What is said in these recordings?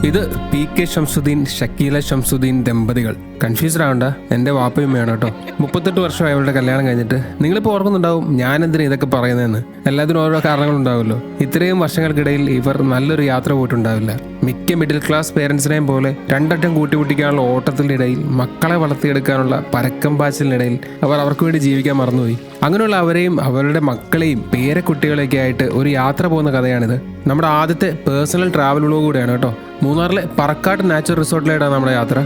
ഇത് PK ഷംസുദ്ദീൻ, ഷക്കീല ഷംസുദ്ദീൻ ദമ്പതികൾ. Confused ആവണ്ട, എൻ്റെ വാപ്പയുമ്മയാണ് കേട്ടോ. 38 വർഷമായി അവരുടെ കല്യാണം കഴിഞ്ഞിട്ട്. നിങ്ങളിപ്പോൾ ഓർക്കുന്നുണ്ടാവും ഞാൻ എന്തിനാ ഇതൊക്കെ പറയുന്നതെന്ന്. എല്ലാത്തിനും ഓരോ കാരണങ്ങളുണ്ടാവുമല്ലോ. ഇത്രയും വർഷങ്ങൾക്കിടയിൽ ഇവർ നല്ലൊരു യാത്ര പോയിട്ടുണ്ടാവില്ല. മിക്ക മിഡിൽ ക്ലാസ് പേരൻസിനെയും പോലെ രണ്ടറ്റം കൂട്ടിമുട്ടിക്കാനുള്ള ഓട്ടത്തിനിടയിൽ, മക്കളെ വളർത്തിയെടുക്കാനുള്ള പരക്കം പാച്ചിലിനിടയിൽ അവർ അവർക്ക് വേണ്ടി ജീവിക്കാൻ മറന്നുപോയി. അങ്ങനെയുള്ള അവരെയും അവരുടെ മക്കളെയും പേരക്കുട്ടികളെയൊക്കെ ആയിട്ട് ഒരു യാത്ര പോകുന്ന കഥയാണിത്. നമ്മുടെ ആദ്യത്തെ പേഴ്സണൽ ട്രാവൽ വ്ലോഗ് കൂടെയാണ് കേട്ടോ. മൂന്നാറിലെ പറക്കാട് നാച്ചുറൽ റിസോർട്ടിലായിട്ടാണ് നമ്മുടെ യാത്ര.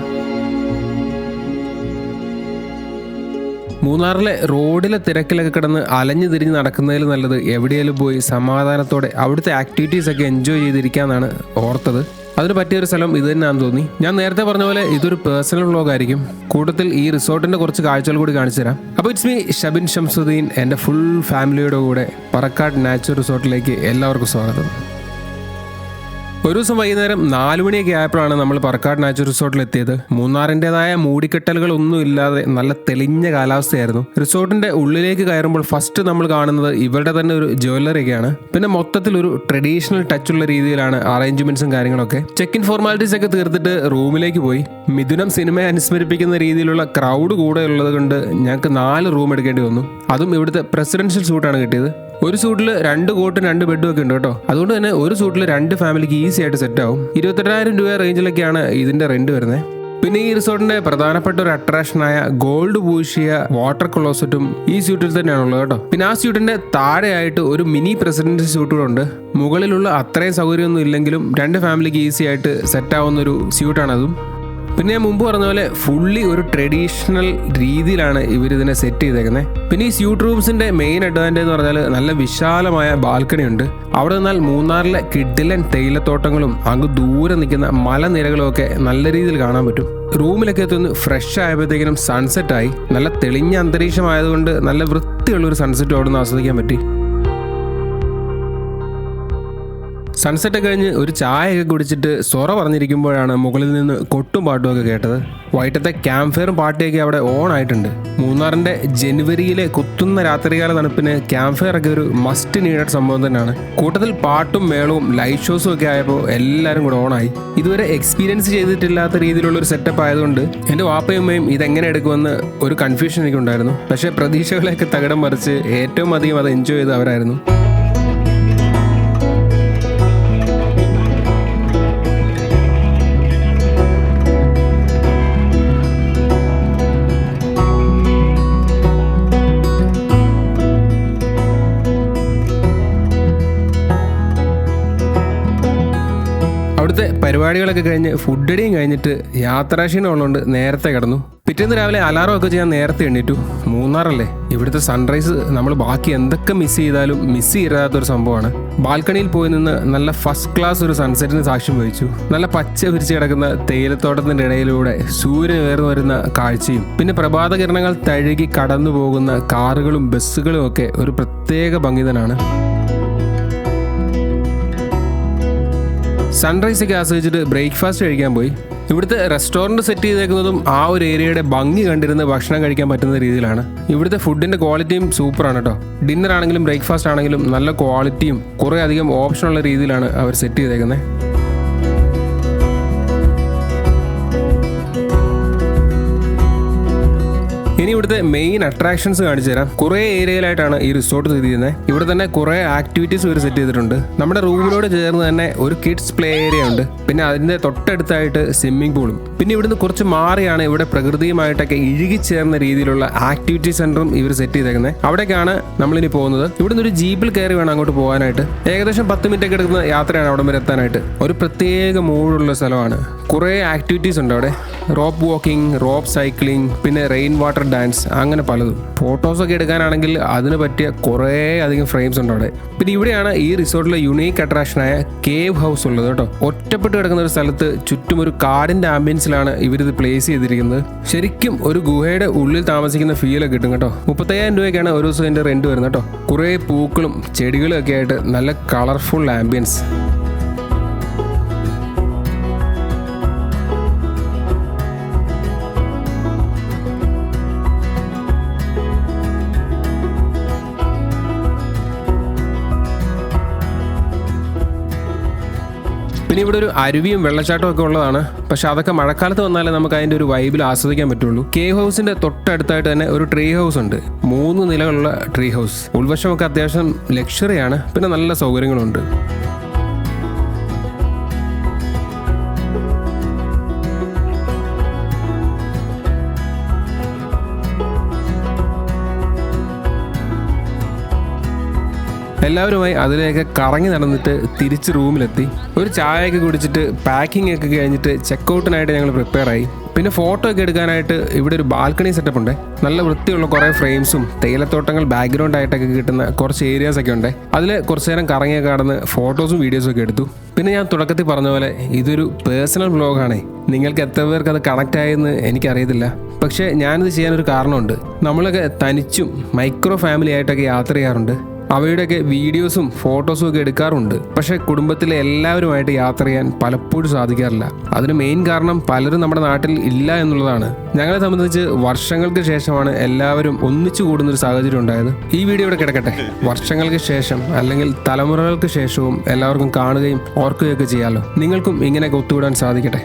മൂന്നാറിലെ റോഡിലെ തിരക്കിലൊക്കെ കിടന്ന് അലഞ്ഞു തിരിഞ്ഞ് നടക്കുന്നതിൽ നല്ലത് എവിടെയെങ്കിലും പോയി സമാധാനത്തോടെ അവിടുത്തെ ആക്ടിവിറ്റീസ് ഒക്കെ എൻജോയ് ചെയ്തിരിക്കാന്നാണ് ഓർത്തത്. അതിന് പറ്റിയൊരു സ്ഥലം ഇത് തന്നെയാണെന്ന് തോന്നി. ഞാൻ നേരത്തെ പറഞ്ഞ പോലെ ഇതൊരു പേഴ്സണൽ വ്ലോഗ് ആയിരിക്കും. കൂട്ടത്തിൽ ഈ റിസോർട്ടിന്റെ കുറച്ച് കാഴ്ചകൾ കൂടി കാണിച്ചു തരാം. അപ്പോൾ ഇറ്റ്സ് മീ ഷബിൻ ഷംസുദ്ദീൻ. എൻ്റെ ഫുൾ ഫാമിലിയുടെ കൂടെ പറക്കാട് നാച്ചുറൽ റിസോർട്ടിലേക്ക് എല്ലാവർക്കും സ്വാഗതം. ഒരു ദിവസം വൈകുന്നേരം 4 മണിയൊക്കെ ആയപ്പോഴാണ് നമ്മൾ പറക്കാട് നാച്ചുറൽ റിസോർട്ടിൽ എത്തിയത്. മൂന്നാറിൻ്റെതായ മൂടിക്കെട്ടലുകളൊന്നും ഇല്ലാതെ നല്ല തെളിഞ്ഞ കാലാവസ്ഥയായിരുന്നു. റിസോർട്ടിന്റെ ഉള്ളിലേക്ക് കയറുമ്പോൾ ഫസ്റ്റ് നമ്മൾ കാണുന്നത് ഇവരുടെ തന്നെ ഒരു ജ്വല്ലറിയൊക്കെയാണ്. പിന്നെ മൊത്തത്തിൽ ഒരു ട്രഡീഷണൽ ടച്ചുള്ള രീതിയിലാണ് അറേഞ്ച്മെന്റ്സും കാര്യങ്ങളൊക്കെ. ചെക്ക് ഇൻ ഫോർമാലിറ്റീസ് ഒക്കെ തീർത്തിട്ട് റൂമിലേക്ക് പോയി. മിഥുനം സിനിമയെ അനുസ്മരിപ്പിക്കുന്ന രീതിയിലുള്ള ക്രൗഡ് കൂടെ ഉള്ളത് കൊണ്ട് ഞങ്ങൾക്ക് 4 റൂം എടുക്കേണ്ടി വന്നു. അതും ഇവിടുത്തെ പ്രസിഡൻഷ്യൽ സൂട്ടാണ് കിട്ടിയത്. ഒരു സൂട്ടിൽ 2 കോട്ടും 2 ബെഡും ഒക്കെ ഉണ്ട് കേട്ടോ. അതുകൊണ്ട് തന്നെ ഒരു സൂട്ടിൽ 2 ഫാമിലിക്ക് ഈസി ആയിട്ട് സെറ്റ് ആവും. 28,000 രൂപ റേഞ്ചിലൊക്കെയാണ് ഇതിന്റെ റെന്റ് വരുന്നത്. പിന്നെ ഈ റിസോർട്ടിന്റെ പ്രധാനപ്പെട്ട ഒരു അട്രാക്ഷനായ ഗോൾഡ് പൂശിയ വാട്ടർ ക്ലോസറ്റും ഈ സ്യൂട്ടിൽ തന്നെയാണുള്ളത് കേട്ടോ. പിന്നെ ആ സ്യൂട്ടിന്റെ താഴെയായിട്ട് ഒരു മിനി പ്രസിഡന്റ് സ്യൂട്ട് കൂടെ ഉണ്ട്. മുകളിലുള്ള അത്രയും സൗകര്യമൊന്നും ഇല്ലെങ്കിലും 2 ഫാമിലിക്ക് ഈസി ആയിട്ട് സെറ്റ് ആവുന്ന ഒരു സ്യൂട്ടാണതും. പിന്നെ ഞാൻ മുമ്പ് പറഞ്ഞ പോലെ ഫുള്ളി ഒരു ട്രഡീഷണൽ രീതിയിലാണ് ഇവരിതിനെ സെറ്റ് ചെയ്തേക്കുന്നത്. പിന്നെ ഈ സ്യൂട്ട് റൂംസിന്റെ മെയിൻ അഡ്വാൻറ്റേജ് എന്ന് പറഞ്ഞാൽ നല്ല വിശാലമായ ബാൽക്കണി ഉണ്ട്. അവിടെ നിന്നാൽ മൂന്നാറിലെ കിഡിലൻ തേയിലത്തോട്ടങ്ങളും അങ്ങ് ദൂരെ നിൽക്കുന്ന മലനിരകളും ഒക്കെ നല്ല രീതിയിൽ കാണാൻ പറ്റും. റൂമിലൊക്കെ എത്തുന്ന ഫ്രഷ് ആയപ്പോഴത്തേക്കിനും സൺസെറ്റ് ആയി. നല്ല തെളിഞ്ഞ അന്തരീക്ഷമായതുകൊണ്ട് നല്ല വൃത്തിയുള്ളൊരു സൺസെറ്റ് അവിടെ നിന്ന് ആസ്വദിക്കാൻ പറ്റി. സൺസെറ്റ് കഴിഞ്ഞ് ഒരു ചായയൊക്കെ കുടിച്ചിട്ട് സൊറ പറഞ്ഞിരിക്കുമ്പോഴാണ് മുകളിൽ നിന്ന് കൊട്ടും പാട്ടും ഒക്കെ കേട്ടത്. വൈകിട്ടത്തെ ക്യാമ്പ് ഫയറും പാർട്ടിയൊക്കെ അവിടെ ഓൺ ആയിട്ടുണ്ട്. മൂന്നാറിന്റെ ജനുവരിയിലെ കുത്തുന്ന രാത്രികാല തണുപ്പിന് ക്യാമ്പ് ഫയർ ഒക്കെ ഒരു മസ്റ്റ് നീഡഡ് സംഭവം തന്നെയാണ്. കൂട്ടത്തിൽ പാട്ടും മേളവും ലൈറ്റ് ഷോസും ഒക്കെ ആയപ്പോൾ എല്ലാവരും കൂടെ ഓണായി. ഇതുവരെ എക്സ്പീരിയൻസ് ചെയ്തിട്ടില്ലാത്ത രീതിയിലുള്ള ഒരു സെറ്റപ്പ് ആയതുകൊണ്ട് എൻ്റെ വാപ്പയമ്മയും ഇതെങ്ങനെ എടുക്കുമെന്ന് ഒരു കൺഫ്യൂഷൻ എനിക്കുണ്ടായിരുന്നു. പക്ഷേ പ്രതീക്ഷകളെയൊക്കെ തകിടം മറിച്ച് ഏറ്റവും അധികം അത് എൻജോയ് ചെയ്ത് അവരായിരുന്നു. അവിടുത്തെ പരിപാടികളൊക്കെ കഴിഞ്ഞ് ഫുഡ് അടിയും കഴിഞ്ഞിട്ട് യാത്രാക്ഷീണം ഉള്ളതുകൊണ്ട് നേരത്തെ കിടന്നു. പിറ്റേന്ന് രാവിലെ അലാറം ഒക്കെ ചെയ്യാൻ നേരത്തെ എണ്ണീറ്റു. മൂന്നാറല്ലേ, ഇവിടുത്തെ സൺറൈസ് നമ്മൾ ബാക്കി എന്തൊക്കെ മിസ് ചെയ്താലും മിസ് ചെയ്താത്തൊരു സംഭവമാണ്. ബാൽക്കണിയിൽ പോയി നിന്ന് നല്ല ഫസ്റ്റ് ക്ലാസ് ഒരു സൺസെറ്റിന് സാക്ഷ്യം വഹിച്ചു. നല്ല പച്ച വിരിച്ച് കിടക്കുന്ന തേയിലത്തോട്ടത്തിന്റെ ഇടയിലൂടെ സൂര്യൻ ഉയർന്നു വരുന്ന കാഴ്ചയും പിന്നെ പ്രഭാത കിരണങ്ങൾ തഴുകി കടന്നു പോകുന്ന കാറുകളും ബസ്സുകളും ഒക്കെ ഒരു പ്രത്യേക ഭംഗി തന്നെയാണ്. സൺറൈസ് ഒക്കെ ആസ്വദിച്ചിട്ട് ബ്രേക്ക്ഫാസ്റ്റ് കഴിക്കാൻ പോയി. ഇവിടുത്തെ റെസ്റ്റോറൻറ്റ് സെറ്റ് ചെയ്തേക്കുന്നതും ആ ഒരു ഏരിയയുടെ ഭംഗി കണ്ടിരുന്ന് ഭക്ഷണം കഴിക്കാൻ പറ്റുന്ന രീതിയിലാണ്. ഇവിടുത്തെ ഫുഡിൻ്റെ ക്വാളിറ്റിയും സൂപ്പറാണ് കേട്ടോ. ഡിന്നർ ആണെങ്കിലും ബ്രേക്ക്ഫാസ്റ്റ് ആണെങ്കിലും നല്ല ക്വാളിറ്റിയും കുറേ അധികം ഓപ്ഷനുള്ള രീതിയിലാണ് അവർ സെറ്റ് ചെയ്തേക്കുന്നത്. ഇനി ഇവിടുത്തെ മെയിൻ അട്രാക്ഷൻസ് കാണിച്ചു തരാം. കുറേ ഏരിയയിലായിട്ടാണ് ഈ റിസോർട്ട് സ്ഥിതി ചെയ്യുന്നത്. ഇവിടെ തന്നെ കുറേ ആക്ടിവിറ്റീസ് ഇവർ സെറ്റ് ചെയ്തിട്ടുണ്ട്. നമ്മുടെ റൂമിനോട് ചേർന്ന് തന്നെ ഒരു കിഡ്സ് പ്ലേ ഏരിയ ഉണ്ട്. പിന്നെ അതിൻ്റെ തൊട്ടടുത്തായിട്ട് സ്വിമ്മിംഗ് പൂളും. പിന്നെ ഇവിടുന്ന് കുറച്ച് മാറിയാണ് ഇവിടെ പ്രകൃതിയുമായിട്ടൊക്കെ ഇഴുകിച്ചേർന്ന രീതിയിലുള്ള ആക്ടിവിറ്റി സെന്ററും ഇവർ സെറ്റ് ചെയ്തേക്കുന്നത്. അവിടേക്കാണ് നമ്മളിനി പോകുന്നത്. ഇവിടുന്ന് ഒരു ജീപ്പിൽ കയറി വേണം അങ്ങോട്ട് പോകാനായിട്ട്. ഏകദേശം 10 മിനിറ്റ് ഒക്കെ എടുക്കുന്ന യാത്രയാണ് അവിടെ വരെ എത്താനായിട്ട്. ഒരു പ്രത്യേക മൂടുള്ള സ്ഥലമാണ്. കുറേ ആക്ടിവിറ്റീസ് ഉണ്ട് അവിടെ. റോപ്പ് വാക്കിംഗ്, റോപ്പ് സൈക്ലിംഗ്, പിന്നെ റെയിൻ വാട്ടർ ഡാൻസ്, അങ്ങനെ പലതും. ഫോട്ടോസൊക്കെ എടുക്കാനാണെങ്കിൽ അതിന് പറ്റിയ കുറേ അധികം ഫ്രെയിംസ് ഉണ്ട് അവിടെ. പിന്നെ ഇവിടെയാണ് ഈ റിസോർട്ടിലെ യുണീക്ക് അട്രാക്ഷനായ കേവ് ഹൗസ് ഉള്ളത് കേട്ടോ. ഒറ്റപ്പെട്ട് കിടക്കുന്ന ഒരു സ്ഥലത്ത് ചുറ്റും ഒരു കാടിന്റെ ആംബിയൻസിലാണ് ഇവരിത് പ്ലേസ് ചെയ്തിരിക്കുന്നത്. ശരിക്കും ഒരു ഗുഹയുടെ ഉള്ളിൽ താമസിക്കുന്ന ഫീലൊക്കെ കിട്ടും കേട്ടോ. 35,000 രൂപയ്ക്കാണ് ഒരു ദിവസം ഇതിന്റെ റെന്റ് വരുന്നത് കേട്ടോ. കുറേ പൂക്കളും ചെടികളും ഒക്കെ ആയിട്ട് നല്ല കളർഫുൾ ആംബിയൻസ്. പിന്നെ ഇവിടെ ഒരു അരുവിയും വെള്ളച്ചാട്ടവും ഒക്കെ ഉള്ളതാണ്. പക്ഷെ അതൊക്കെ മഴക്കാലത്ത് വന്നാലേ നമുക്ക് അതിൻ്റെ ഒരു വൈബിൽ ആസ്വദിക്കാൻ പറ്റുള്ളൂ. കേവ് ഹൗസിന്റെ തൊട്ടടുത്തായിട്ട് തന്നെ ഒരു ട്രീ ഹൗസ് ഉണ്ട്. 3 നിലകളുള്ള ട്രീ ഹൗസ്. ഉൾവശമൊക്കെ അത്യാവശ്യം ലക്ഷറിയാണ്. പിന്നെ നല്ല സൗകര്യങ്ങളുണ്ട്. എല്ലാവരുമായി അതിലേക്ക് കറങ്ങി നടന്നിട്ട് തിരിച്ച് റൂമിലെത്തി. ഒരു ചായയൊക്കെ കുടിച്ചിട്ട് പാക്കിംഗ് ഒക്കെ കഴിഞ്ഞിട്ട് ചെക്കൗട്ടിനായിട്ട് ഞങ്ങൾ പ്രിപ്പയർ ആയി. പിന്നെ ഫോട്ടോ ഒക്കെ എടുക്കാനായിട്ട് ഇവിടെ ഒരു ബാൽക്കണി സെറ്റപ്പ് ഉണ്ട്. നല്ല വൃത്തിയുള്ള കുറേ ഫ്രെയിംസും തേയിലത്തോട്ടങ്ങൾ ബാക്ക്ഗ്രൗണ്ട് ആയിട്ടൊക്കെ കിട്ടുന്ന കുറച്ച് ഏരിയാസ് ഒക്കെ ഉണ്ട്. അതിൽ കുറച്ച് നേരം കറങ്ങിയൊക്കെ കടന്ന് ഫോട്ടോസും വീഡിയോസും ഒക്കെ എടുത്തു. പിന്നെ ഞാൻ തുടക്കത്തിൽ പറഞ്ഞ പോലെ ഇതൊരു പേഴ്സണൽ വ്ലോഗാണേ. നിങ്ങൾക്ക് എത്ര പേർക്ക് അത് കണക്റ്റ് ആയെന്ന് എനിക്കറിയത്തില്ല. പക്ഷേ ഞാനിത് ചെയ്യാനൊരു കാരണമുണ്ട്. നമ്മളൊക്കെ തനിച്ചും മൈക്രോ ഫാമിലി ആയിട്ടൊക്കെ യാത്ര ചെയ്യാറുണ്ട്. അവയുടെയൊക്കെ വീഡിയോസും ഫോട്ടോസും ഒക്കെ എടുക്കാറുണ്ട്. പക്ഷേ കുടുംബത്തിലെ എല്ലാവരുമായിട്ട് യാത്ര ചെയ്യാൻ പലപ്പോഴും സാധിക്കാറില്ല. അതിന് മെയിൻ കാരണം പലരും നമ്മുടെ നാട്ടിൽ ഇല്ല എന്നുള്ളതാണ്. ഞങ്ങളെ സംബന്ധിച്ച് വർഷങ്ങൾക്ക് ശേഷമാണ് എല്ലാവരും ഒന്നിച്ചു കൂടുന്നൊരു സാഹചര്യം ഉണ്ടായത്. ഈ വീഡിയോ ഇവിടെ കിടക്കട്ടെ. വർഷങ്ങൾക്ക് ശേഷം അല്ലെങ്കിൽ തലമുറകൾക്ക് ശേഷവും എല്ലാവർക്കും കാണുകയും ഓർക്കുകയൊക്കെ ചെയ്യാമല്ലോ. നിങ്ങൾക്കും ഇങ്ങനെയൊക്കെ ഒത്തുകൂടാൻ സാധിക്കട്ടെ.